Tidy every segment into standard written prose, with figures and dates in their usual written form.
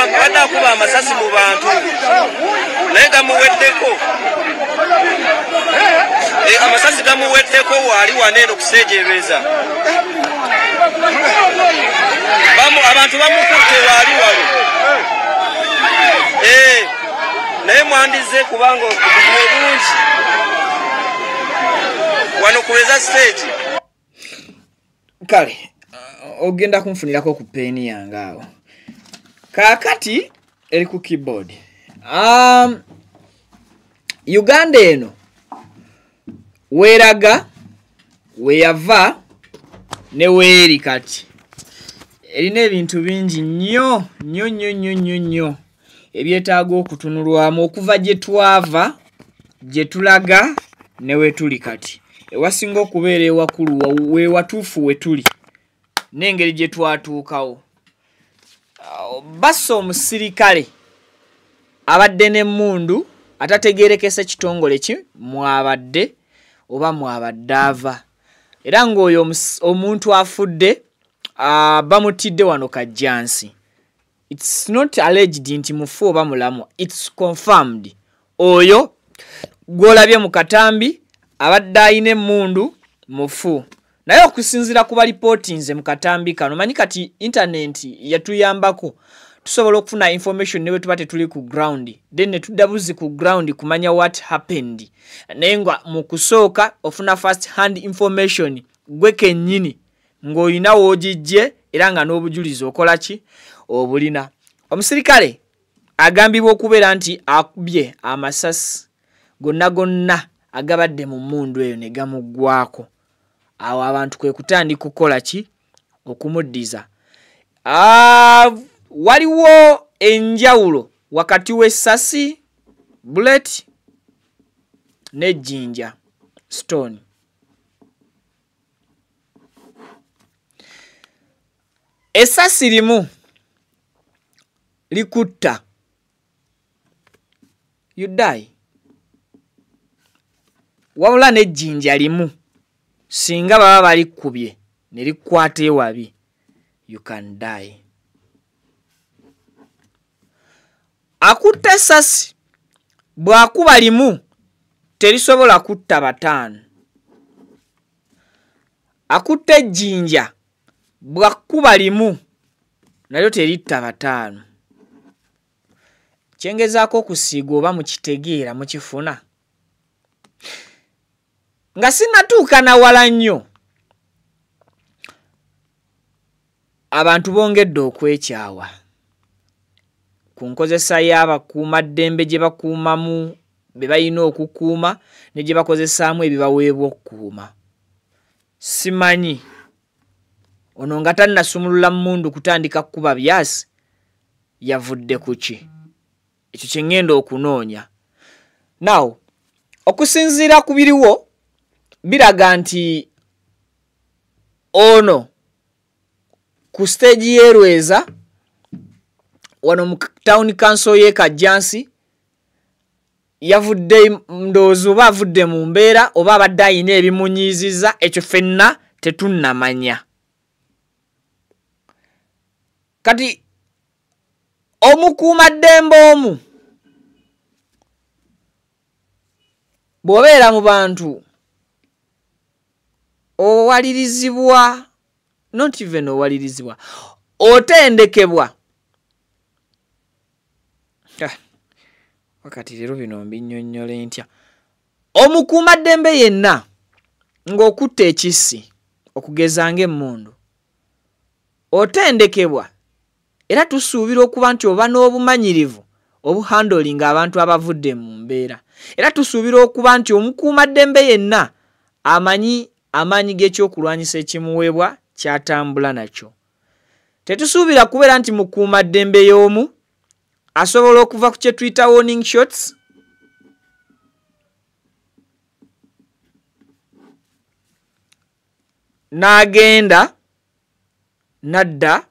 akuba amasasi mu bantu naye gamuweddeko amasasi gamuweddeko wali waneeno kuseejeebeza abantu bamukutte wali walo naye mwandize kubanga obuzibu bungi wano kuweza stage kale ogenda kunfunirako ku peeni yange awo kakati eri ku keyboard Uganda eno weraga weyava ne weeri kati erina ebintu bingi nnyo ebyetaaga okutunulwamu okuva gye twava gye tulaga ne we tuli kati ewasinga okubeera ewakulu we watuufu we tuli n'engeri gye twatuukawo bassa omusirikale abadde n'emmundu atategeerekese kitongole ki mwabadde oba mwabadde ava era ng'oyo omuntu afudde bamutidde wano Kajjansi. It's not alleged nti mufu oba mulamu, it's confirmed. Oyo gwolabye mu katambi abadde ayina emmundu mufu. Naye okusinziira ku balipooti nze mu katambi kano manyi kati internet yatuyambako tusobola okufuna information newe tuba tetuli ku ground then ne tudda buzi ku ground kumanya what happened naye nga mu kusooka ofuna first hand information gwe kennyini ng'olina woogijje era nga n'obujulizi okola ki obulina. Omusirikale agambibwa okubeera nti akubye amasasi gonna agabadde mu mmundu eyo ne gamuggwako. Awo abantu kwe kutandika kukola ki okumuddiza. Waliwo enjawulo wakati w'essasi bullet n'ejjinja stone. Essasi limu likutta you die. Wabula n'ejjinja limu singa baba balikubye ne likwata ewabi you can die. Akutta essasi bw'akuba limu terisobola kutta bataano. Akutta ejjinja bw'akuba limu nalyo teritta bataano. Kyengezaako okusiiga oba mukitegeera mukifuna. Nga sinnatuuka na wala nnyo abantu bongedde okwekyawa ku nkozesa y'abakuumaddembe gye bakuumamu be balina okukuuma ne gye bakozesaamu ebibaweebwa okukuuma. Simanyi ono nga tannasumulula mmundu kutandika kukuba byasi yavudde ku ki? Ekyo kye ŋŋenda okunoonya. Now okusinziira ku biriwo biraga nti ono ku stage y'erweza wano mu town council y'e Kajjansi yavudde ndowooza oba avudde mu mbeera oba abadde ayina ebimunyiiziza ekyo ffenna tetunnamanya. Kati omukuumaddembe omu bw'obeera mu bantu owalirizibwa not even owalirizibwa otendekebwa wakati leero bino mbinnyonnyole ntya. Omukuumaddembe yenna ng'okutta ekissi okugeza ng'emmundu otendekebwa era tusuubira okuba nti oba n'obumanyirivu obuhandolinga abantu abavudde mu mbeera era tusuubira okuba nti omukuumaddembe yenna amanyi amaanyi g'ekyokulwanyisa ekimuweebwa kyatambula nakyo. Tetusuubira kubeera nti mukuumaddembe y'omu asobola okuva ku kye tuyita warning shots n'agenda nadda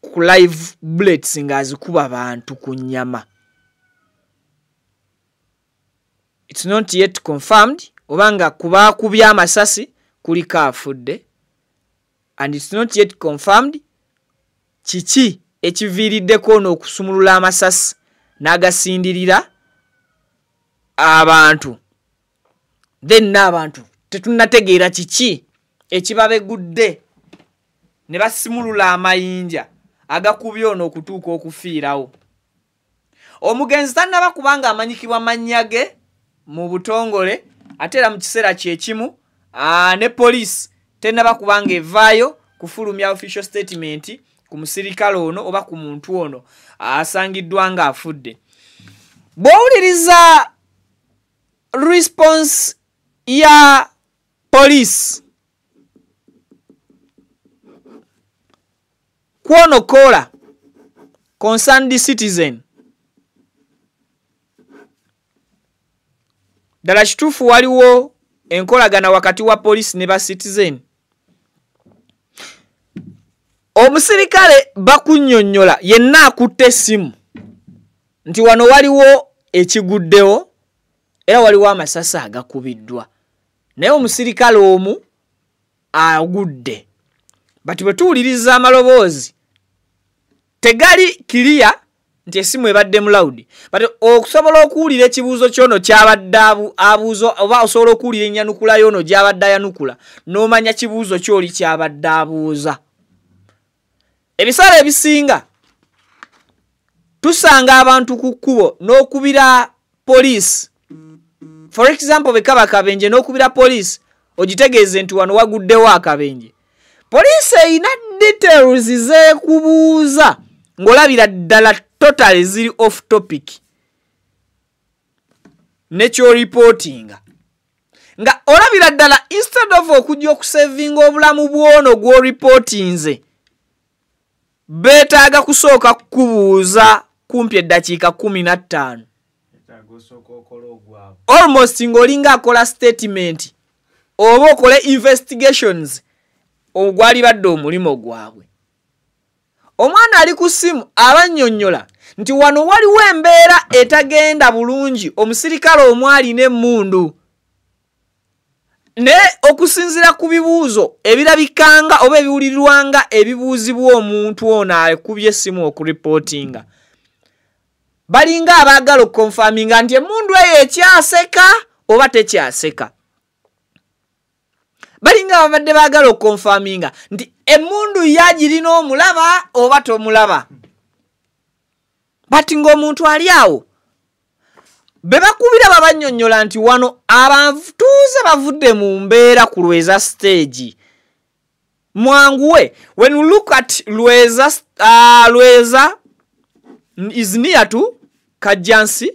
ku live bullets ng'azikuba abantu ku nnyama. It's not yet confirmed obanga kubaakubye amasasi kuliko afudde and it's not yet confirmed kiki ekiviiriddeko n'okusumulula amasasi n'agasindirira abantu. Then n'abantu tetunnategeera kiki ekibabegudde ne basimulula amayinja agakubye ono okutuuka okufiirawo. Omugenzi tannaba kubanga amanyikibwa mannya ge mu butongole ate era mu kiseera kyekimu ne poliisi tennaba kubanga evaayo kufulumya official statement ku musirikale ono oba ku muntu ono asangiddwa nga afudde. Bw'owuliriza response ya poliisi kwono kola concerned citizen, ddala kituufu waliwo enkolagana wakati wa poliisi ne ba citizen. Omusirikale bakunnyonnyola yenna akutte essimu nti wano waliwo ekiguddewo era waliwo amasasi agakubiddwa, naye omusirikale omu agudde. Bati bwe tuwuliriza amaloboozi tegali kiriya nti essimu ebadde mu loud, but okusobola okuwulira ekibuuzo kyono kyabadde abuuzo oba osobola okuwulira ennyanukula y'ono gy'abadde ayanukula n'omanya kibuuzo kyoli kyabadde abuuza. Ebiseera ebisinga tusanga abantu ku kkubo n'okubira poliisi. For example, bekaba akabenje n'okubira poliisi ogitegeeze nti wano waguddewo akabenje. Poliisi eyina details zeekubuuza ng'olabira ddala totally ziri off topic nekyo reportinga nga olabira ddala instead of okujja okusavinga obulamu bwono gwo reportinze beetaaga kusooka kukubuuza kumpi eddakiika 15 almost ng'olinga akola statement oba okole investigations ogwali badde omulimo gwabwe. Omwana ali ku ssimu abannyonnyola nti wano waliwo embeera etagenda bulungi, omusirikale omwali n'emmundu. Ne okusinzira ku bibuuzo ebirabikanga oba ebiwulirirwanga ebibuuzibwa omuntu ono akubye essimu okuripotinga, balinga abaagala okukonfaminga nti emmundu eyo ekyaseka oba tekyaseka. Balinga abadde baagala okukonfaminga nti emmundu yagirina omulaba oba tomulaba. Bati ng'omuntu ali awo be bakubira babannyonnyola nti wano abatuuze bavudde mu mbeera ku Lweza stage. Mwanguwe, when you look at Lweza is near to Kajansi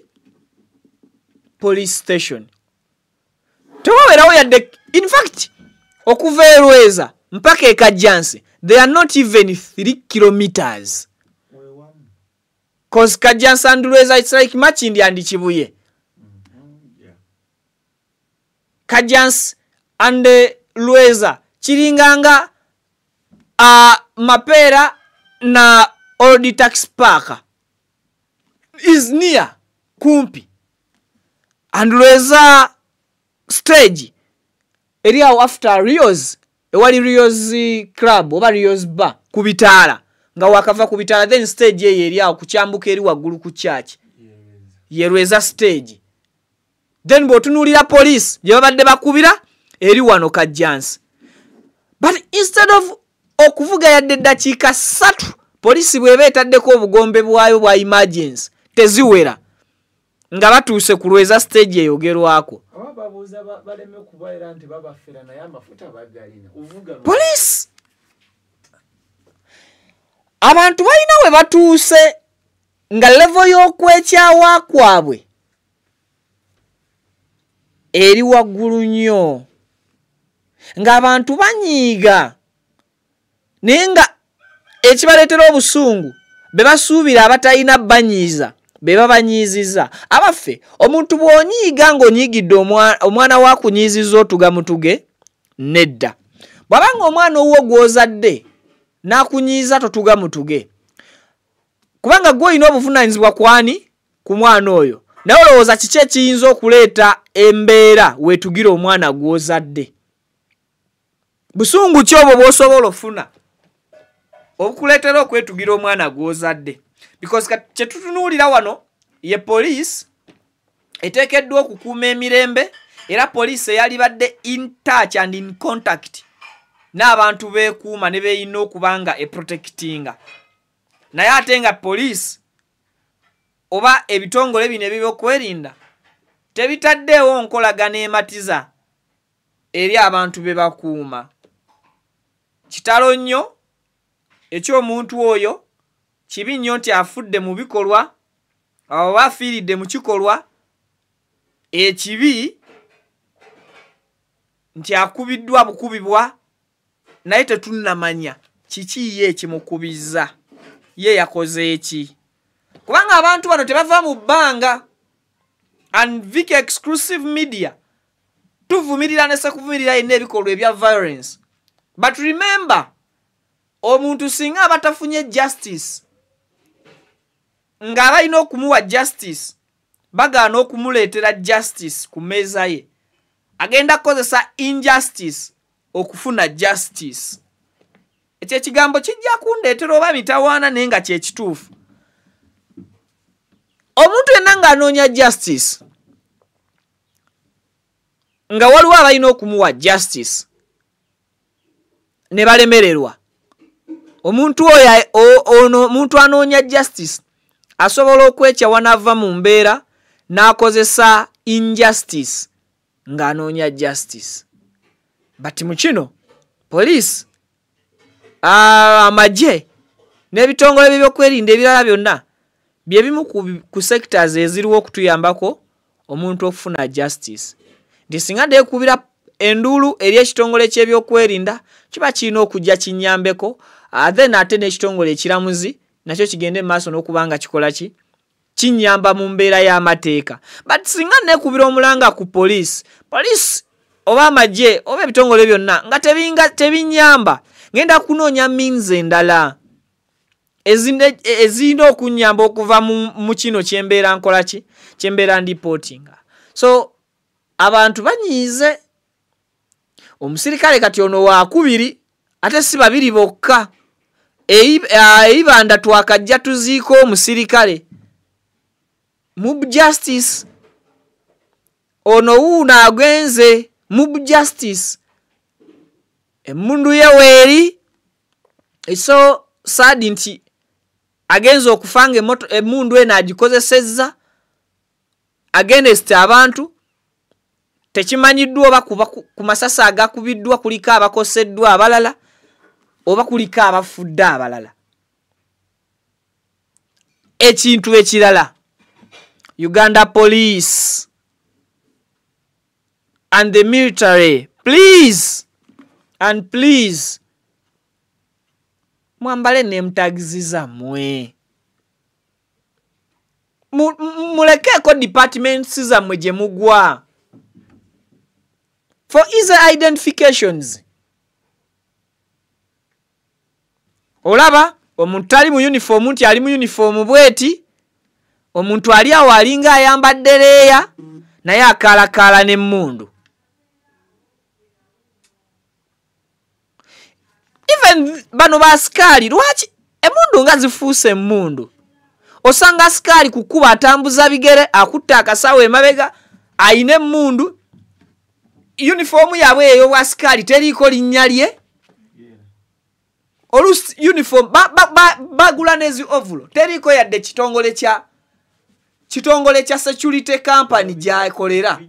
police station. Tewawerawo yadde, in fact okuva e Lweza mpaka e Kajansi they are not even 3 kilometers. Cause Kajansi and Lweza it's like Machindi and Kibuye. Kajansi and Lweza chiringanga Mapera na Old Tax Park is near kumpi, and Lweza stage area after Rios ewali Rios club oba Rios bar kubitala nga wakava kubitala then stage ye area kukyambuka eri waggulu ku church ye Lweza stage. Then botunulira police je babadde bakubira eri wano Kajansi. But instead of okuvuga yadde dakiika 3 police bwebe etaddeko obugombe bwayo bwa emergency teziwera nga batuuse ku Lweza stage eyogerwako. Police abantu balina we batuuse nga level y'okwekyawa kwabwe eri waggulu nnyo, ng'abantu banyiiga naye nga ekibaleetera obusungu be basuubira abatalina banyiiza be babanyiiziza. Abaffe omuntu bw'onyiiga ng'onyiigidde omwana waakunyiizizza otuga mutuge nedda. Bw'abanga omwana owuwo gw'ozadde n'akunyiiza totuga mutuge kubanga gwe olina obuvunaanyizibwa kwani ku mwana oyo, naye olowooza kiki ekiyinza okuleeta embeera weetugira omwana gw'ozadde? Busungu ki obwo bw'osobola ofuna obukuleetera okwetugira omwana gw'ozadde. Because kye tutunuulira wano ye police eteekeddwa okukuuma emirembe, era police eyali badde in touch and in contact n'abantu beekuuma ne beeyina okubanga eprotectinga. Naye ate nga police oba ebitongole bino ebyokwerinda tebitaddeewo nkolagana ematiza eri abantu be bakuuma. Kitalo nnyo eky'omuntu oyo, kibi nnyo nti afudde mu bikolwa oba afiiridde mu kikolwa ekibi, nti akubiddwa bukubibwa, naye tetunnamanya kiki ye ekimukubizza, ye yakoze eki. Kubanga abantu bano tebava mu bbanga. And Viki Exclusive Media tuvumirira ne sekuvumirira yenna ebikolwa ebya violence. But remember, omuntu singa abatafunye justice nga balina okumuwa justice, bagaana okumuleetera justice ku mmeeza ye, agenda kukozesa injustice okufuna justice. Ekyo ekigambo kijja kundeetera oba mitawaana naye nga kye kituufu. Omuntu yenna ng'anoonya justice, nga waliwo abalina okumuwa justice ne balemererwa, omuntu oyo omuntu anoonya justice asobola okwekyawa n'ava mu mbeera n'akozesa injustice ng'anoonya justice. But mu kino police, amagye n'ebitongole by'ebyokwerinda ebirala byonna bye bimu ku sectors eziriwo okutuyambako omuntu okufuna justice. Nti singa ndeekubira enduulu eri ekitongole ky'ebyokwerinda kiba kirina okujja kinyambeko, then ate n'ekitongole ekiramuzi nakyo kigende mu maaso n'okubanga kikola ki, kinyamba mu mbeera y'amateeka. But singa neekubira omulanga ku police oba amagye oba ebitongole byonna nga tebinyamba, ngenda kunoonya means endala ezirina okunyamba okuva mu kino kyembeera nkola ki, kyembeera ndipotinga. So abantu banyiize. Omusirikale kati ono wakubiri, ate si babiri bokka. Eibanda twakajja tuziiko omusirikale mu justice, ono wuuno agenze mu justice, emmundu ye weeri. So sad nti agenze okufanga emmundu eno agikozesezza against abantu. Tekimanyiddwa oba kuba ku masasi agakubiddwa kuliko abakoseddwa abalala oba kuliko abafudde abalala. Ekintu ekirala, Uganda Police and the military, please and please, mwambale nemutagiziza mwe, mulekeko departments zammwe gye mugwa for easy identifications. Olaba omuntu ali mu uniform nti ali mu uniform bweti, omuntu ali awo alinga ayambadde leeya naye akaalakaala n'emmundu. Even bano baasikaali, lwaki emmundu nga zifuuse emmundu? Osanga asikaali kukuba atambuza bigere, akutte akasawo emabega, ayina emmundu. Uniform yaabwe ey'obwasikaali teriiko linnya lye. Olusi uniform bagula nezi ovulo teriiko yadde kitongole kya security company gy'akolera.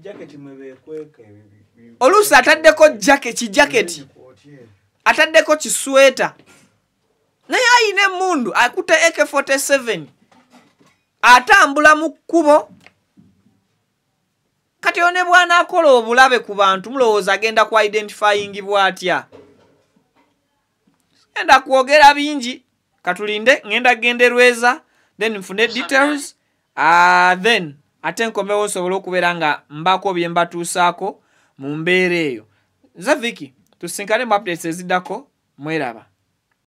Olusi ataddeko jacket, ataddeko kisweta, naye ayina emmundu akutte AK-47 atambula mu kkubo. Kati one bwana akola obulabe ku bantu mulowooza agenda ku identifying bwatya? Enda kwogera bingi, katulinde ngenda genderweza, then nfune details, then ate nkomewo nsobola okubeera nga mbako bye mbatuusaako mu mbeera eyo. Nze Viki, tusinkane mu updates eziddako, mweraba.